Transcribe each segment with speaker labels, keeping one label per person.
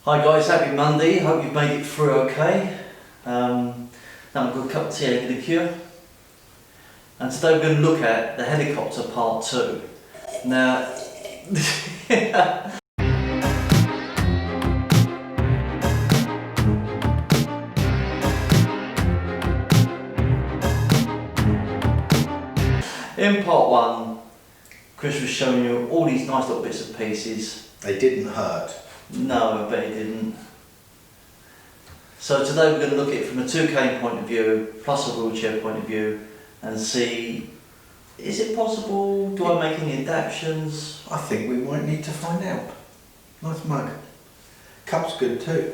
Speaker 1: Hi guys, happy Monday. Hope you've made it through okay. Now I've got a cup of tea egg liqueur. And today we're going to look at the helicopter part 2. Now, in part 1, Chris was showing you all these nice little bits and pieces.
Speaker 2: They didn't hurt.
Speaker 1: No, I bet he didn't. So today we're going to look at it from a uk.Cane point of view, plus a wheelchair point of view, and see, is it possible? Do I make any adaptations?
Speaker 2: I think we might need to find out. Nice mug. Cup's good too.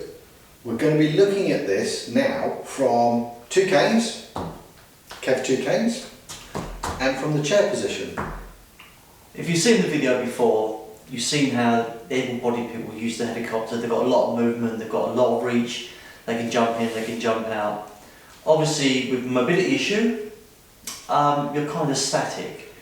Speaker 2: We're going to be looking at this now from two canes, Kev two canes, and from the chair position.
Speaker 1: If you've seen the video before, you've seen how able-bodied people use the helicopter. They've got a lot of movement, they've got a lot of reach, they can jump in, they can jump out. Obviously with mobility issue, you're kind of static.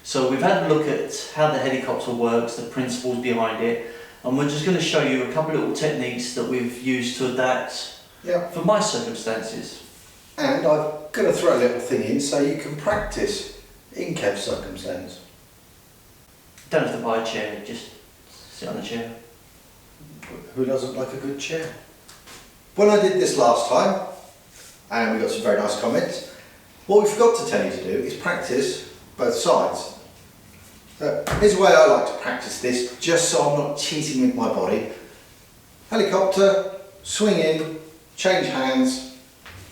Speaker 1: So we've had a look at how the helicopter works, the principles behind it, and we're just going to show you a couple of little techniques that we've used to adapt for my circumstances.
Speaker 2: And I'm going to throw a little thing in so you can practice in Kev's circumstance.
Speaker 1: Don't have to buy a chair, just sit on a chair.
Speaker 2: Who doesn't like a good chair? When I did this last time, and we got some very nice comments, what we forgot to tell you to do is practice both sides. So here's the way I like to practice this, just so I'm not cheating with my body. Helicopter, swing in, change hands,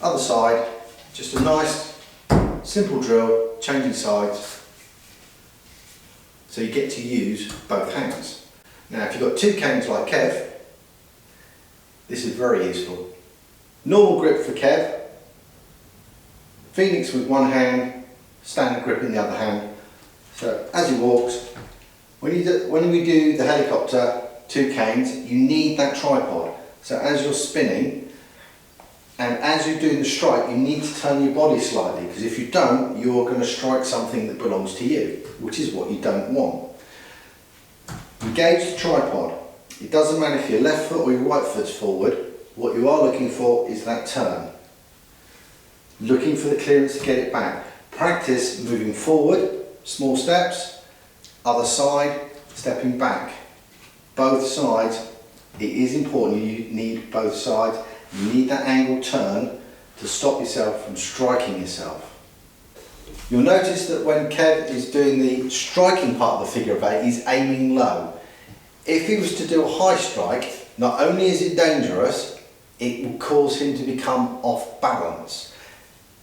Speaker 2: other side, just a nice simple drill, changing sides. So you get to use both hands. Now if you've got two canes like Kev, this is very useful. Normal grip for Kev, Phoenix with one hand, standard grip in the other hand. So as he walks, when we do the helicopter, two canes, you need that tripod. So as you're spinning, and as you're doing the strike, you need to turn your body slightly, because if you don't, you're going to strike something that belongs to you, which is what you don't want. Engage the tripod. It doesn't matter if your left foot or your right foot's forward, what you are looking for is that turn. Looking for the clearance to get it back. Practice moving forward, small steps, other side, stepping back. Both sides, it is important, you need both sides. You need that angle turn to stop yourself from striking yourself. You'll notice that when Kev is doing the striking part of the figure of 8, he's aiming low. If he was to do a high strike, not only is it dangerous, it will cause him to become off balance.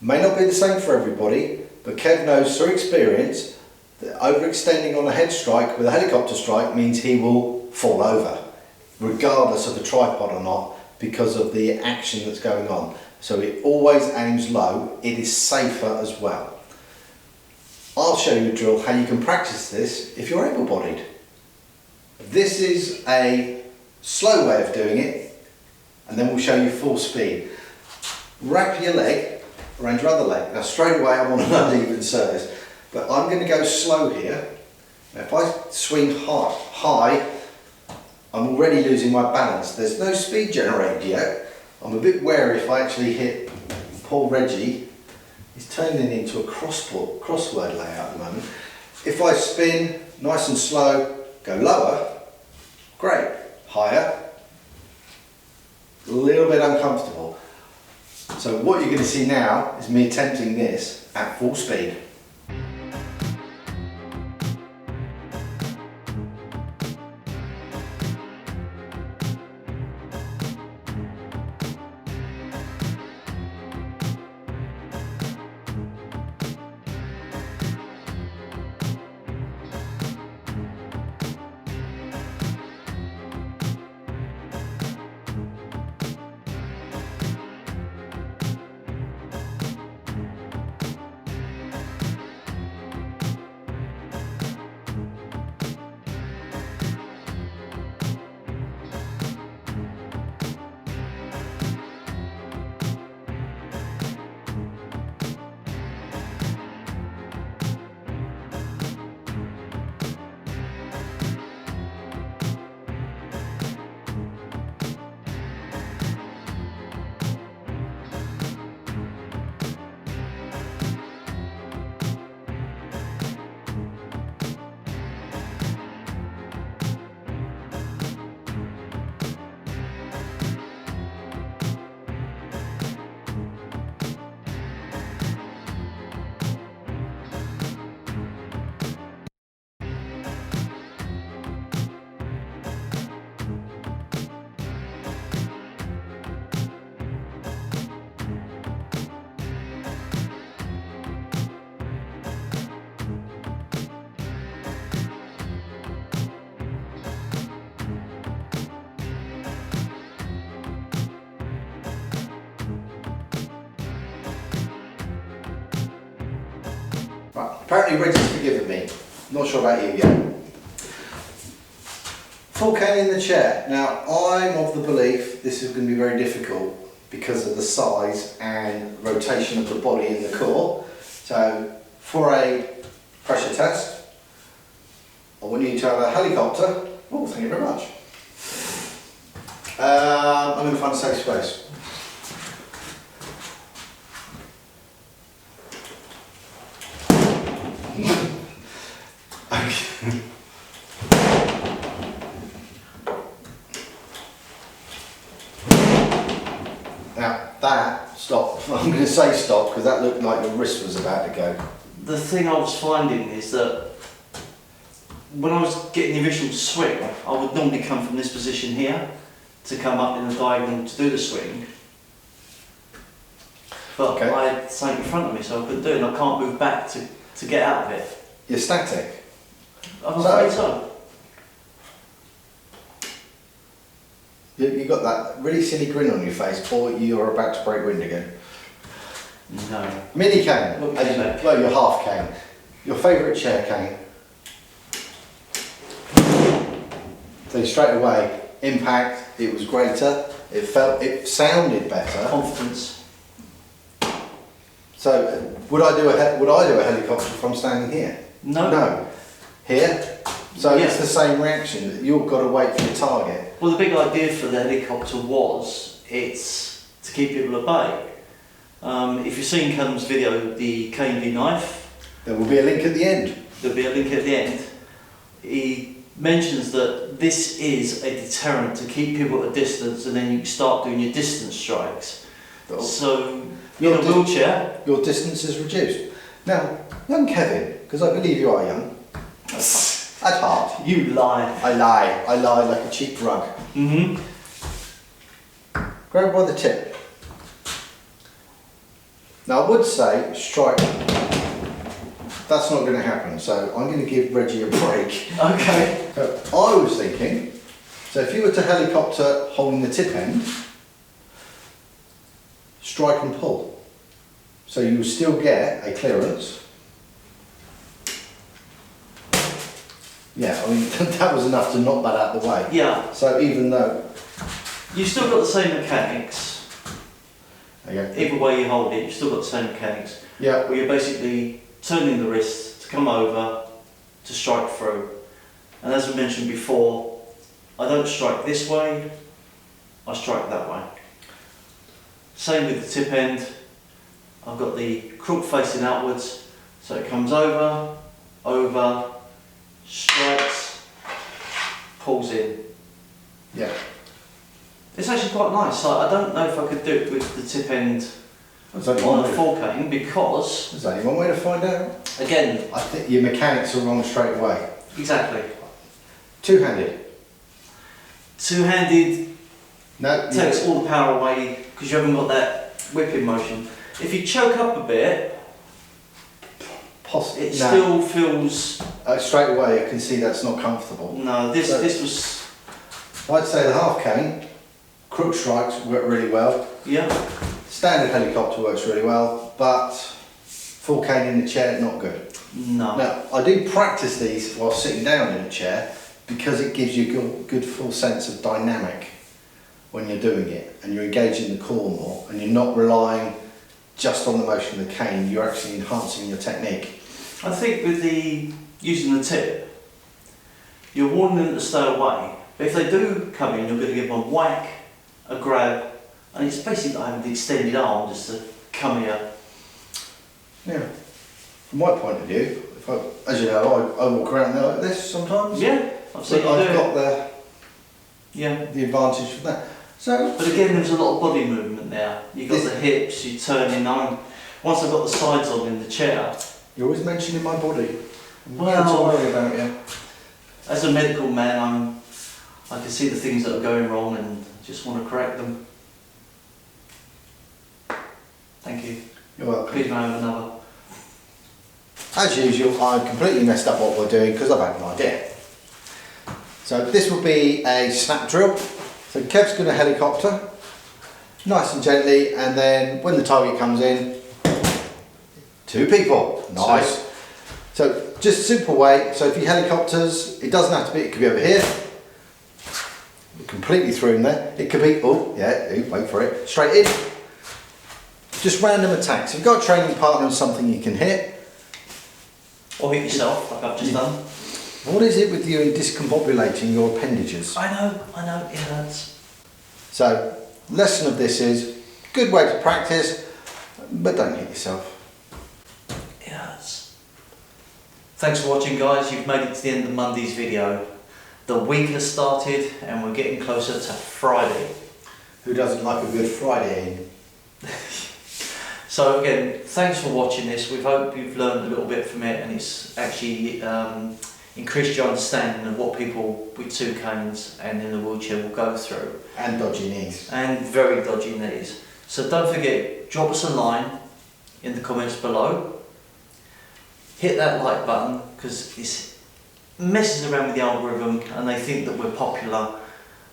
Speaker 2: May not be the same for everybody, but Kev knows through experience that overextending on a head strike with a helicopter strike means he will fall over, regardless of the tripod or not, because of the action that's going on. So it always aims low. It is safer as well. I'll show you a drill how you can practice this if you're able-bodied. This is a slow way of doing it, and then we'll show you full speed. Wrap your leg around your other leg. Now straight away I want to uneven surface, but I'm going to go slow here. Now if I swing high, I'm already losing my balance. There's no speed generated yet. I'm a bit wary if I actually hit Paul Reggie. He's turning into a crossword layout at the moment. If I spin nice and slow, go lower, great. Higher, a little bit uncomfortable. So what you're going to see now is me attempting this at full speed. Apparently Reggie's forgiven me. Not sure about you yet. Full cane in the chair. Now I'm of the belief this is going to be very difficult because of the size and rotation of the body in the core. So for a pressure test, I want you to have a helicopter. Oh, thank you very much. I'm going to find a safe space. Okay. Now that, stop. I'm going to say stop because that looked like your wrist was about to go.
Speaker 1: The thing I was finding is that when I was getting the initial swing, I would normally come from this position here to come up in the diagonal to do the swing. But
Speaker 2: Okay.
Speaker 1: I had something in front of me, so I couldn't do it, and I can't move back to get out of it.
Speaker 2: You're static.
Speaker 1: I'm afraid so.
Speaker 2: You got that really silly grin on your face, or you're about to break wind again.
Speaker 1: No.
Speaker 2: Mini cane.
Speaker 1: Look at that.
Speaker 2: Well, your half cane. Your favourite chair cane. So straight away, impact. It was greater. It sounded better.
Speaker 1: Confidence.
Speaker 2: So would I do a helicopter from standing here?
Speaker 1: No.
Speaker 2: No. Here. So
Speaker 1: Yeah.
Speaker 2: it's the same reaction. You've got to wait for your target.
Speaker 1: Well, the big idea for the helicopter was it's to keep people at bay. If you've seen Callum's video, the Cane v knife,
Speaker 2: There will be a link at the end.
Speaker 1: there'll be a link at the end. He mentions that this is a deterrent to keep people at a distance, and then you start doing your distance strikes. So, in a wheelchair,
Speaker 2: Your distance is reduced. Now, young Kevin, because I believe you are young, at heart,
Speaker 1: you lie.
Speaker 2: I lie like a cheap rug.
Speaker 1: Mm-hmm.
Speaker 2: Grab by the tip. Now I would say strike. That's not going to happen, so I'm going to give Reggie a break.
Speaker 1: Okay.
Speaker 2: So I was thinking, so if you were to helicopter holding the tip end, strike and pull. So you will still get a clearance. Yeah, I mean, that was enough to knock that out of the way.
Speaker 1: Yeah.
Speaker 2: So even though...
Speaker 1: You've still got the same mechanics.
Speaker 2: Okay.
Speaker 1: Either way you hold it, you've still got the same mechanics.
Speaker 2: Yeah.
Speaker 1: Where you're basically turning the wrist to come over to strike through. And as we mentioned before, I don't strike this way, I strike that way. Same with the tip end. I've got the crook facing outwards, so it comes over, strikes, pulls in.
Speaker 2: Yeah.
Speaker 1: It's actually quite nice. I don't know if I could do it with the tip end
Speaker 2: There's only
Speaker 1: on
Speaker 2: one
Speaker 1: a
Speaker 2: way.
Speaker 1: full cane because,
Speaker 2: There's only one way to find out.
Speaker 1: again,
Speaker 2: I think your mechanics are wrong straight away.
Speaker 1: exactly.
Speaker 2: Two-handed.
Speaker 1: Two-handed
Speaker 2: No.
Speaker 1: takes all the power away because you haven't got that whipping motion. If you choke up a bit, it still feels.
Speaker 2: Straight away, I can see that's not comfortable.
Speaker 1: No, this
Speaker 2: So-
Speaker 1: this was.
Speaker 2: I'd say the half cane, crook strikes work really well.
Speaker 1: Yeah.
Speaker 2: Standard helicopter works really well, but full cane in the chair, not good.
Speaker 1: No.
Speaker 2: Now, I do practice these while sitting down in a chair because it gives you a good full sense of dynamic when you're doing it, and you're engaging the core more, and you're not relying just on the motion of the cane, you're actually enhancing your technique.
Speaker 1: I think with the using the tip, you're warning them to stay away. But if they do come in, you're going to give them a whack, a grab, and it's basically like having the extended arm just to come here.
Speaker 2: Yeah. From my point of view, as you know, I walk around there like this sometimes.
Speaker 1: Yeah, I've seen
Speaker 2: So
Speaker 1: you
Speaker 2: I've
Speaker 1: do
Speaker 2: got
Speaker 1: it. Yeah.
Speaker 2: the advantage of that. So,
Speaker 1: But again, there's a lot of body movement there. You've got the hips, you're turning on. Once I've got the sides on in the chair,
Speaker 2: you're always mentioning my body.
Speaker 1: Well-
Speaker 2: Don't worry about you.
Speaker 1: as a medical man, I can see the things that are going wrong and just want to correct them. Thank you.
Speaker 2: You're welcome.
Speaker 1: Please may I have another.
Speaker 2: As usual, I've completely messed up what we're doing because I've had no idea. So this will be a snap drill. So Kev's going to helicopter, nice and gently, and then when the target comes in, two people. Nice. So just a simple way. So if you helicopters, it doesn't have to be, it could be over here. Completely through in there. It could be, oh yeah, wait for it, straight in. Just random attacks. If you've got a training partner and something you can hit.
Speaker 1: Or hit yourself, like I've just done.
Speaker 2: What is it with you in discombobulating your appendages?
Speaker 1: I know, it hurts.
Speaker 2: So, lesson of this is, good way to practice, but don't hit yourself.
Speaker 1: It hurts. Thanks for watching, guys. You've made it to the end of Monday's video. The week has started and we're getting closer to Friday.
Speaker 2: Who doesn't like a good Friday?
Speaker 1: So again, thanks for watching this. We hope you've learned a little bit from it, and it's actually increased your understanding of what people with 2 canes and in a wheelchair will go through.
Speaker 2: And dodgy knees.
Speaker 1: And very dodgy knees. So don't forget, drop us a line in the comments below. Hit that like button, because it messes around with the algorithm and they think that we're popular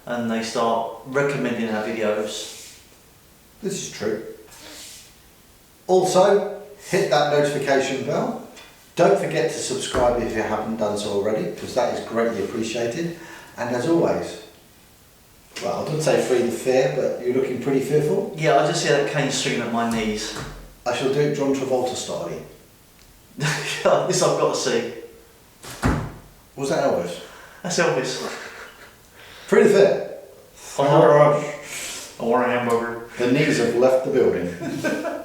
Speaker 1: and they start recommending our videos.
Speaker 2: This is true. Also, hit that notification bell. Don't forget to subscribe if you haven't done so already, because that is greatly appreciated. And as always, well, I didn't say free the fear, but you're looking pretty fearful.
Speaker 1: Yeah, I just see that cane swinging at my knees.
Speaker 2: I shall do it John Travolta style.
Speaker 1: This I've got to see.
Speaker 2: Was that Elvis?
Speaker 1: That's Elvis.
Speaker 2: Free the fear.
Speaker 1: I want a hamburger.
Speaker 2: The knees have left the building.